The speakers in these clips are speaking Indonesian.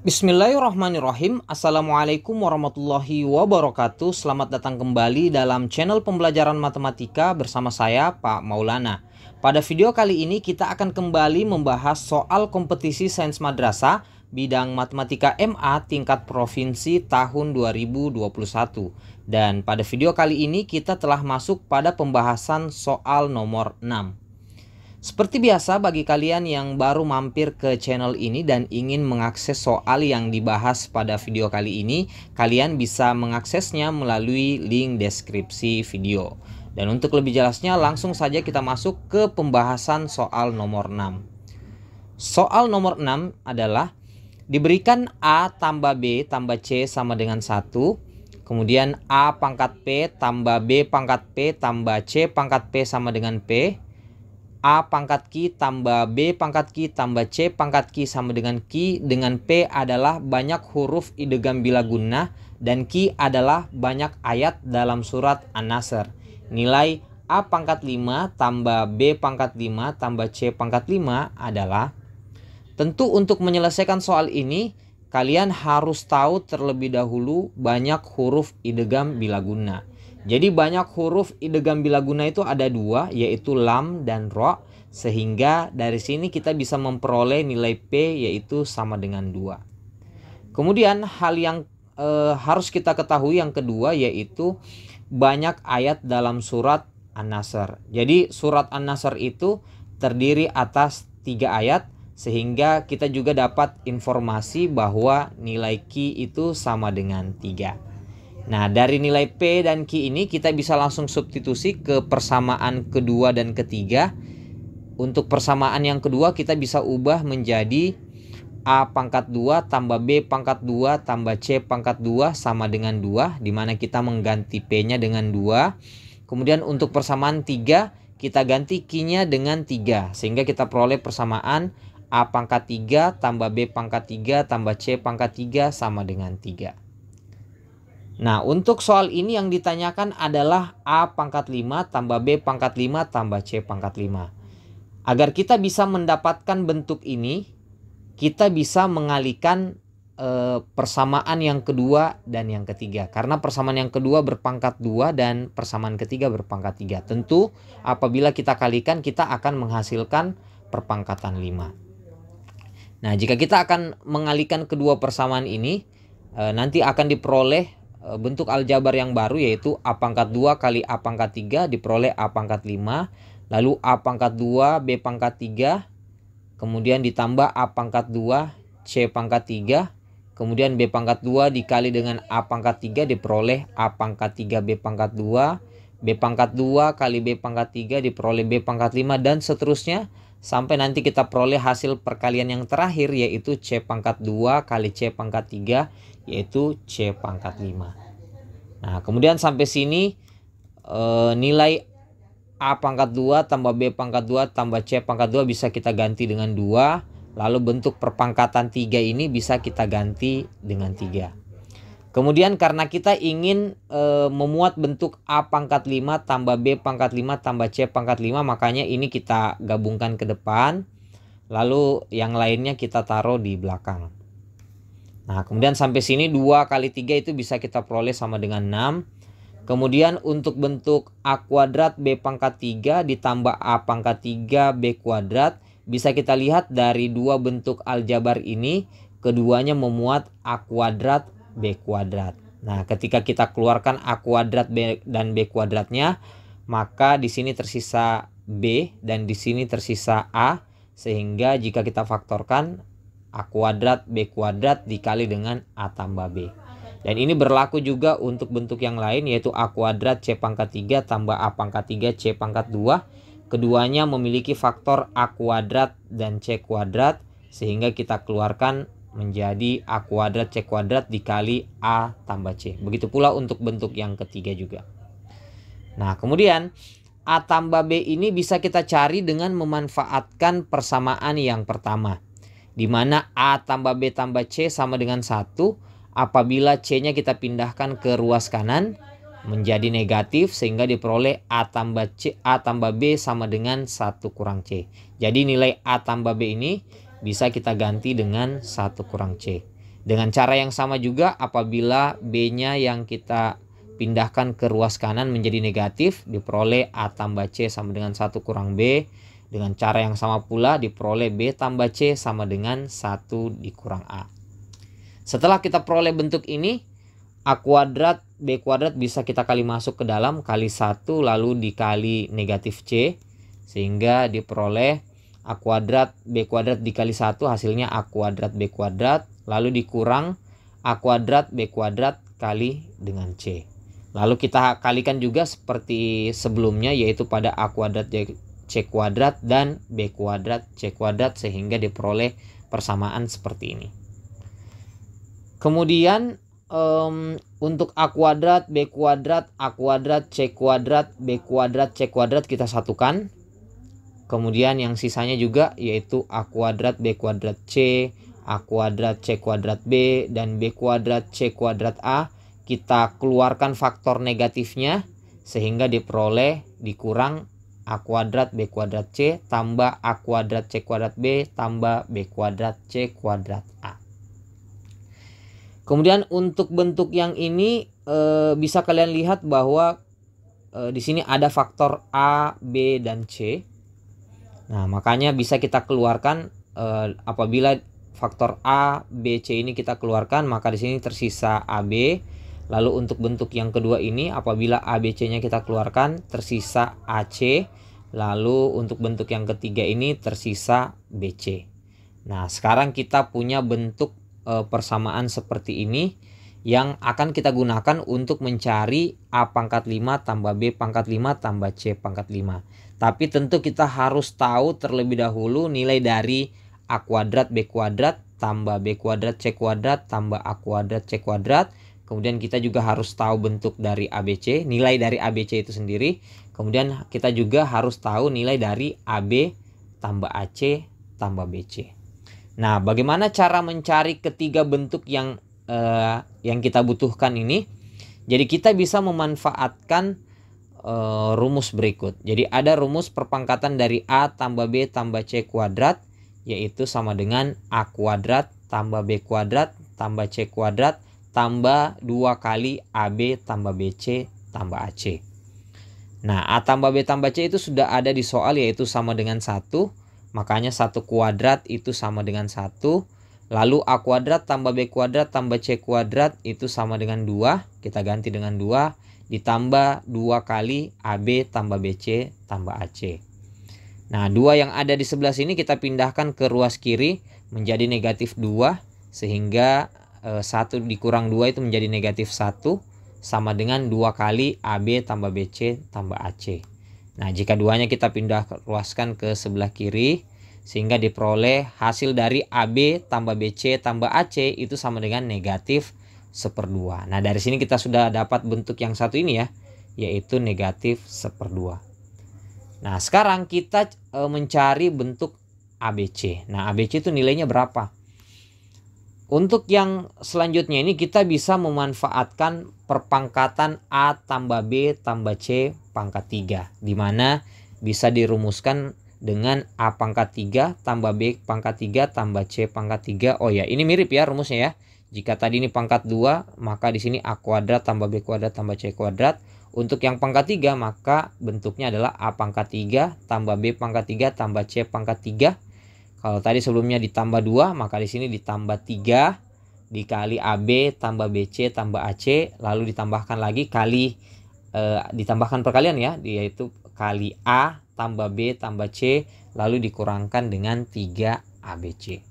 Bismillahirrahmanirrahim. Assalamualaikum warahmatullahi wabarakatuh. Selamat datang kembali dalam channel pembelajaran matematika bersama saya Pak Maulana. Pada video kali ini kita akan kembali membahas soal kompetisi sains madrasah bidang matematika MA tingkat provinsi tahun 2021. Dan pada video kali ini kita telah masuk pada pembahasan soal nomor 6. Seperti biasa, bagi kalian yang baru mampir ke channel ini dan ingin mengakses soal yang dibahas pada video kali ini, kalian bisa mengaksesnya melalui link deskripsi video. Dan untuk lebih jelasnya, langsung saja kita masuk ke pembahasan soal nomor 6. Soal nomor 6 adalah diberikan A tambah B tambah C sama dengan 1. Kemudian A pangkat P tambah B pangkat P tambah C pangkat P sama dengan P. A pangkat Q tambah B pangkat Q tambah C pangkat Q sama dengan Q, dengan P adalah banyak huruf idgham bilaguna dan Q adalah banyak ayat dalam surat An-Nasr. Nilai A pangkat 5 tambah B pangkat 5 tambah C pangkat 5 adalah. Tentu untuk menyelesaikan soal ini kalian harus tahu terlebih dahulu banyak huruf idgham bilaguna. Jadi banyak huruf idgham bilaguna itu ada dua, yaitu lam dan ro, sehingga dari sini kita bisa memperoleh nilai P yaitu sama dengan 2. Kemudian hal yang harus kita ketahui yang kedua yaitu banyak ayat dalam surat An-Nasr. Jadi surat An-Nasr itu terdiri atas 3 ayat, sehingga kita juga dapat informasi bahwa nilai Q itu sama dengan 3. Nah, dari nilai P dan Q ini kita bisa langsung substitusi ke persamaan kedua dan ketiga. Untuk persamaan yang kedua kita bisa ubah menjadi A pangkat 2 tambah B pangkat 2 tambah C pangkat 2 sama dengan 2, dimana kita mengganti P-nya dengan 2. Kemudian untuk persamaan 3 kita ganti Q-nya dengan 3, sehingga kita peroleh persamaan A pangkat 3 tambah B pangkat 3 tambah C pangkat 3 sama dengan 3. Nah, untuk soal ini yang ditanyakan adalah A pangkat 5 tambah B pangkat 5 tambah C pangkat 5. Agar kita bisa mendapatkan bentuk ini, kita bisa mengalihkan persamaan yang kedua dan yang ketiga. Karena persamaan yang kedua berpangkat 2 dan persamaan ketiga berpangkat 3. Tentu apabila kita kalikan kita akan menghasilkan perpangkatan 5. Nah, jika kita akan mengalihkan kedua persamaan ini, nanti akan diperoleh bentuk aljabar yang baru, yaitu A pangkat 2 kali A pangkat 3 diperoleh A pangkat 5. Lalu A pangkat 2 B pangkat 3. Kemudian ditambah A pangkat 2 C pangkat 3. Kemudian B pangkat 2 dikali dengan A pangkat 3 diperoleh A pangkat 3 B pangkat 2. B pangkat 2 kali B pangkat 3 diperoleh B pangkat 5, dan seterusnya. Sampai nanti kita peroleh hasil perkalian yang terakhir, yaitu C pangkat 2 kali C pangkat 3, yaitu C pangkat 5. Nah, kemudian sampai sini nilai A pangkat 2 tambah B pangkat 2 tambah C pangkat 2 bisa kita ganti dengan 2. Lalu bentuk perpangkatan 3 ini bisa kita ganti dengan 3. Kemudian karena kita ingin memuat bentuk A pangkat 5 tambah B pangkat 5 tambah C pangkat 5, makanya ini kita gabungkan ke depan. Lalu yang lainnya kita taruh di belakang. Nah, kemudian sampai sini 2 kali 3 itu bisa kita peroleh sama dengan 6. Kemudian untuk bentuk A kuadrat B pangkat 3 ditambah A pangkat 3 B kuadrat, bisa kita lihat dari dua bentuk aljabar ini, keduanya memuat A kuadrat B kuadrat. Nah, ketika kita keluarkan A kuadrat B dan B kuadratnya, maka di sini tersisa B dan di sini tersisa A, sehingga jika kita faktorkan A kuadrat B kuadrat dikali dengan A tambah B. Dan ini berlaku juga untuk bentuk yang lain, yaitu A kuadrat C pangkat 3 tambah A pangkat 3 C pangkat 2. Keduanya memiliki faktor A kuadrat dan C kuadrat, sehingga kita keluarkan menjadi A kuadrat C kuadrat dikali A tambah C. Begitu pula untuk bentuk yang ketiga juga. Nah, kemudian A tambah B ini bisa kita cari dengan memanfaatkan persamaan yang pertama, di mana A tambah B tambah C sama dengan 1 apabila C-nya kita pindahkan ke ruas kanan menjadi negatif, sehingga diperoleh A tambah B sama dengan 1 kurang C. Jadi nilai A tambah B ini bisa kita ganti dengan 1 kurang C. Dengan cara yang sama juga apabila B-nya yang kita pindahkan ke ruas kanan menjadi negatif, diperoleh A tambah C sama dengan 1 kurang B. Dengan cara yang sama pula diperoleh B tambah C sama dengan 1 dikurang A. Setelah kita peroleh bentuk ini, A kuadrat B kuadrat bisa kita kali masuk ke dalam, kali 1 lalu dikali negatif C, sehingga diperoleh A kuadrat B kuadrat dikali 1 hasilnya A kuadrat B kuadrat, lalu dikurang A kuadrat B kuadrat kali dengan C. Lalu kita kalikan juga seperti sebelumnya, yaitu pada A kuadrat C kuadrat dan B kuadrat C kuadrat, sehingga diperoleh persamaan seperti ini. Kemudian untuk A kuadrat B kuadrat A kuadrat C kuadrat B kuadrat C kuadrat kita satukan. Kemudian yang sisanya juga yaitu A kuadrat B kuadrat C, A kuadrat C kuadrat B, dan B kuadrat C kuadrat A kita keluarkan faktor negatifnya, sehingga diperoleh dikurang A kuadrat B kuadrat C tambah A kuadrat C kuadrat B tambah B kuadrat C kuadrat A. Kemudian untuk bentuk yang ini bisa kalian lihat bahwa di sini ada faktor A, B, dan C. Nah, makanya bisa kita keluarkan apabila faktor A, B, C ini kita keluarkan, maka di sini tersisa AB. Lalu untuk bentuk yang kedua ini apabila A, B, C-nya kita keluarkan tersisa AC. Lalu untuk bentuk yang ketiga ini tersisa BC. Nah, sekarang kita punya bentuk persamaan seperti ini yang akan kita gunakan untuk mencari A pangkat 5 tambah B pangkat 5 tambah C pangkat 5. Tapi tentu kita harus tahu terlebih dahulu nilai dari A kuadrat B kuadrat tambah B kuadrat C kuadrat tambah A kuadrat C kuadrat. Kemudian kita juga harus tahu bentuk dari ABC, nilai dari ABC itu sendiri. Kemudian kita juga harus tahu nilai dari AB tambah AC tambah BC. Nah, bagaimana cara mencari ketiga bentuk yang kita butuhkan ini? Jadi kita bisa memanfaatkan rumus berikut. Jadi ada rumus perpangkatan dari A tambah B tambah C kuadrat, yaitu sama dengan A kuadrat tambah B kuadrat tambah C kuadrat tambah 2 kali AB tambah BC tambah AC. Nah, A tambah B tambah C itu sudah ada di soal, yaitu sama dengan 1. Makanya 1 kuadrat itu sama dengan 1. Lalu A kuadrat tambah B kuadrat tambah C kuadrat itu sama dengan 2. Kita ganti dengan 2. Ditambah 2 kali AB tambah BC tambah AC. Nah, 2 yang ada di sebelah sini kita pindahkan ke ruas kiri menjadi negatif 2. Sehingga 1 dikurang 2 itu menjadi negatif 1. Sama dengan 2 kali AB tambah BC tambah AC. Nah, jika duanya kita pindah ruaskan ke sebelah kiri, sehingga diperoleh hasil dari AB tambah BC tambah AC itu sama dengan negatif 1/2. Nah, dari sini kita sudah dapat bentuk yang satu ini ya, yaitu negatif 1/2. Nah, sekarang kita mencari bentuk ABC. Nah, ABC itu nilainya berapa? Untuk yang selanjutnya ini kita bisa memanfaatkan perpangkatan A tambah B tambah C pangkat 3, di mana bisa dirumuskan dengan A pangkat 3 tambah B pangkat 3 tambah C pangkat 3. Oh ya, ini mirip ya rumusnya ya. Jika tadi ini pangkat 2, maka di sini A kuadrat tambah B kuadrat tambah C kuadrat. Untuk yang pangkat 3, maka bentuknya adalah A pangkat 3 tambah B pangkat 3 tambah C pangkat 3. Kalau tadi sebelumnya ditambah 2, maka di sini ditambah 3 dikali AB tambah BC tambah AC, lalu ditambahkan lagi kali ditambahkan perkalian ya, yaitu kali A tambah B tambah C, lalu dikurangkan dengan 3 ABC.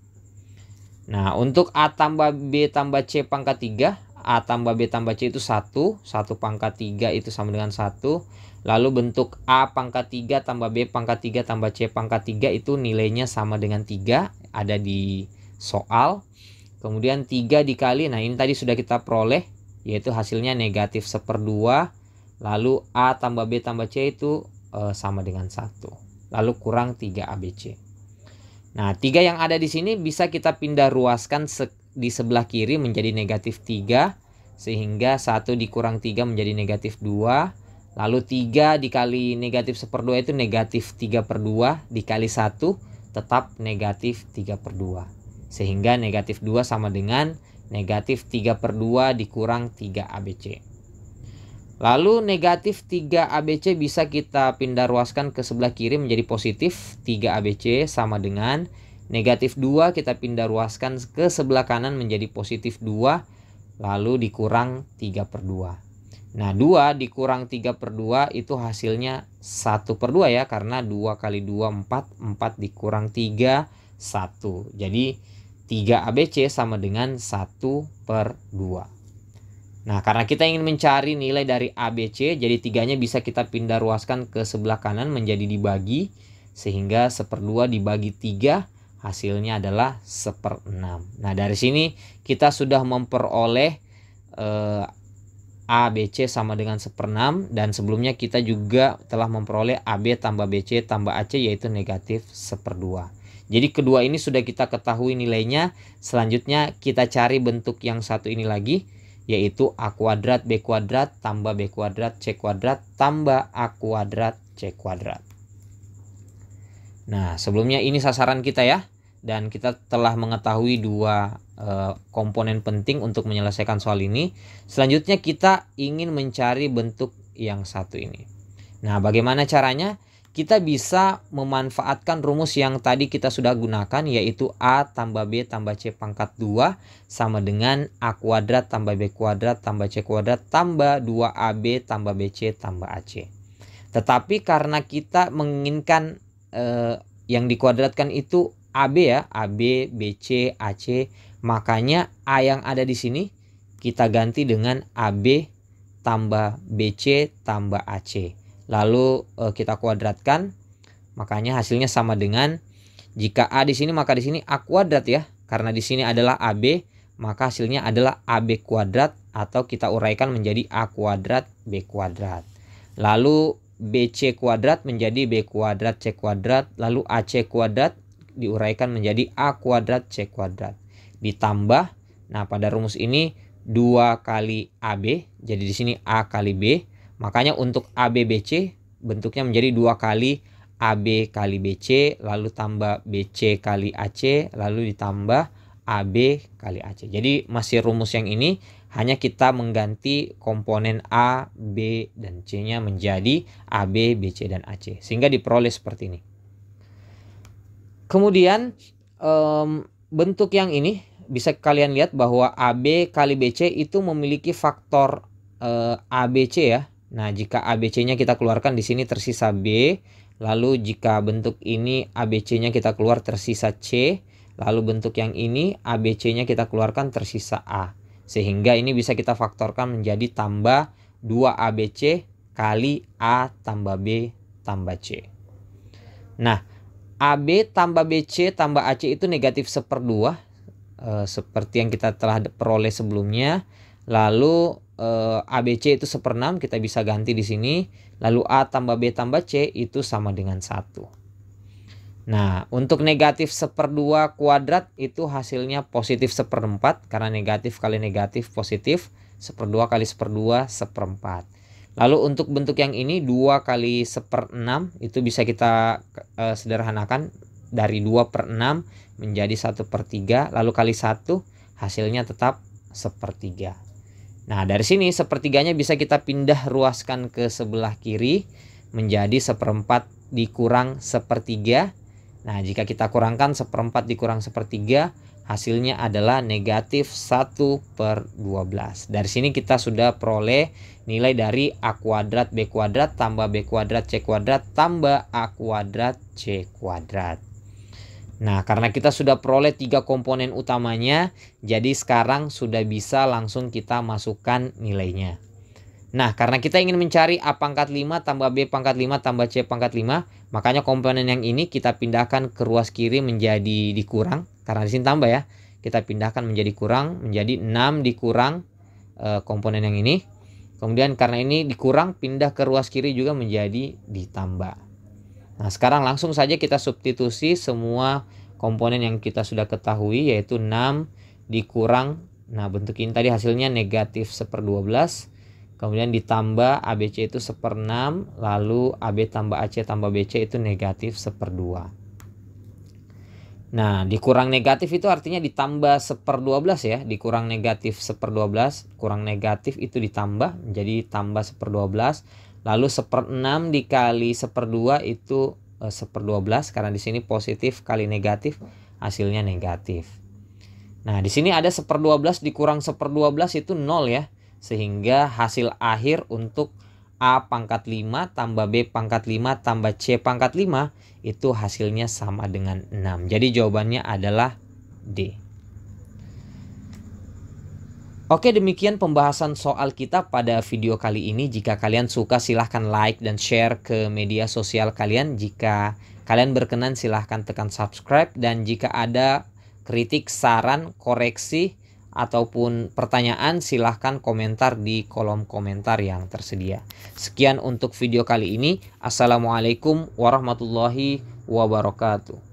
Nah, untuk A tambah B tambah C pangkat 3, A tambah B tambah C itu 1 pangkat 3 itu sama dengan 1. Lalu bentuk A pangkat 3 tambah B pangkat 3 tambah C pangkat 3 itu nilainya sama dengan 3, ada di soal. Kemudian 3 dikali, nah ini tadi sudah kita peroleh, yaitu hasilnya negatif 1/2. Lalu A tambah B tambah C itu sama dengan 1. Lalu kurang 3 ABC. Nah, 3 yang ada di sini bisa kita pindah ruaskan di sebelah kiri menjadi negatif 3. Sehingga 1 dikurang 3 menjadi negatif 2. Lalu 3 dikali negatif 1/2 itu negatif 3/2. Dikali 1 tetap negatif 3/2. Sehingga negatif 2 sama dengan negatif 3/2 dikurang 3 ABC. Lalu negatif 3 ABC bisa kita pindah ruaskan ke sebelah kiri menjadi positif 3 ABC sama dengan negatif 2 kita pindah ruaskan ke sebelah kanan menjadi positif 2 lalu dikurang 3/2. Nah 2 dikurang 3/2 itu hasilnya 1/2 ya, karena 2 kali 2 4, 4 dikurang 3 1. Jadi 3 ABC sama dengan 1/2. Nah karena kita ingin mencari nilai dari ABC, jadi 3-nya bisa kita pindah ruaskan ke sebelah kanan menjadi dibagi, sehingga 1/2 dibagi 3 hasilnya adalah 1/6. Nah dari sini kita sudah memperoleh ABC sama dengan 1/6, dan sebelumnya kita juga telah memperoleh AB tambah BC tambah AC yaitu negatif 1/2. Jadi kedua ini sudah kita ketahui nilainya. Selanjutnya kita cari bentuk yang satu ini lagi, yaitu A kuadrat B kuadrat tambah B kuadrat C kuadrat tambah A kuadrat C kuadrat. Nah sebelumnya ini sasaran kita ya, dan kita telah mengetahui dua komponen penting untuk menyelesaikan soal ini. Selanjutnya kita ingin mencari bentuk yang satu ini. Nah bagaimana caranya? Kita bisa memanfaatkan rumus yang tadi kita sudah gunakan, yaitu A tambah B tambah C pangkat 2 sama dengan A kuadrat tambah B kuadrat tambah C kuadrat tambah 2AB tambah BC tambah AC. Tetapi karena kita menginginkan yang dikuadratkan itu AB ya, AB, BC, AC, makanya A yang ada di sini kita ganti dengan AB tambah BC tambah AC. Lalu kita kuadratkan, makanya hasilnya sama dengan, jika A di sini maka di sini A kuadrat ya, karena di sini adalah AB, maka hasilnya adalah AB kuadrat, atau kita uraikan menjadi A kuadrat B kuadrat. Lalu BC kuadrat menjadi B kuadrat C kuadrat, lalu AC kuadrat diuraikan menjadi A kuadrat C kuadrat. Ditambah, nah pada rumus ini 2 kali AB, jadi di sini A kali B. Makanya untuk AB BC bentuknya menjadi 2 kali AB kali BC, lalu tambah BC kali AC, lalu ditambah AB kali AC. Jadi masih rumus yang ini, hanya kita mengganti komponen A, B, dan C-nya menjadi AB, BC, dan AC. Sehingga diperoleh seperti ini. Kemudian bentuk yang ini bisa kalian lihat bahwa AB kali BC itu memiliki faktor ABC ya. Nah, jika ABC-nya kita keluarkan di sini tersisa B, lalu jika bentuk ini ABC-nya kita keluar tersisa C, lalu bentuk yang ini ABC-nya kita keluarkan tersisa A. Sehingga ini bisa kita faktorkan menjadi tambah 2ABC kali A tambah B tambah C. Nah, AB tambah BC tambah AC itu negatif 1/2, seperti yang kita telah peroleh sebelumnya. Lalu ABC itu 1/6, kita bisa ganti di sini. Lalu A tambah B tambah C itu sama dengan 1. Nah, untuk negatif 1/2 kuadrat itu hasilnya positif 1/4, karena negatif kali negatif positif, 1/2 kali 1/2 1/4. Lalu untuk bentuk yang ini 2 kali 1/6 itu bisa kita sederhanakan dari 2/6 menjadi 1/3, lalu kali 1 hasilnya tetap 1/3. Nah dari sini 1/3-nya bisa kita pindah ruaskan ke sebelah kiri menjadi 1/4 dikurang 1/3. Nah jika kita kurangkan 1/4 dikurang 1/3 hasilnya adalah negatif 1/12. Dari sini kita sudah peroleh nilai dari A kuadrat B kuadrat tambah B kuadrat C kuadrat tambah A kuadrat C kuadrat. Nah karena kita sudah peroleh 3 komponen utamanya, jadi sekarang sudah bisa langsung kita masukkan nilainya. Nah karena kita ingin mencari A pangkat 5 tambah B pangkat 5 tambah C pangkat 5, makanya komponen yang ini kita pindahkan ke ruas kiri menjadi dikurang, karena di sini tambah ya, kita pindahkan menjadi kurang, menjadi 6 dikurang komponen yang ini. Kemudian karena ini dikurang, pindah ke ruas kiri juga menjadi ditambah. Nah sekarang langsung saja kita substitusi semua komponen yang kita sudah ketahui, yaitu 6 dikurang, nah bentuk ini tadi hasilnya negatif 1/12, kemudian ditambah ABC itu 1/6, lalu AB tambah AC tambah BC itu negatif 1/2. Nah, dikurang negatif itu artinya ditambah 1/12 ya. Dikurang negatif 1/12, kurang negatif itu ditambah, jadi tambah 1/12. Lalu 1/6 dikali 1/2 itu 1/12, karena di sini positif kali negatif hasilnya negatif. Nah, di sini ada 1/12 dikurang 1/12 itu 0 ya. Sehingga hasil akhir untuk A pangkat 5 tambah B pangkat 5 tambah C pangkat 5 itu hasilnya sama dengan 6. Jadi jawabannya adalah D. Oke, demikian pembahasan soal kita pada video kali ini. Jika kalian suka silahkan like dan share ke media sosial kalian. Jika kalian berkenan silahkan tekan subscribe. Dan jika ada kritik, saran, koreksi, ataupun pertanyaan silahkan komentar di kolom komentar yang tersedia. Sekian untuk video kali ini. Assalamualaikum warahmatullahi wabarakatuh.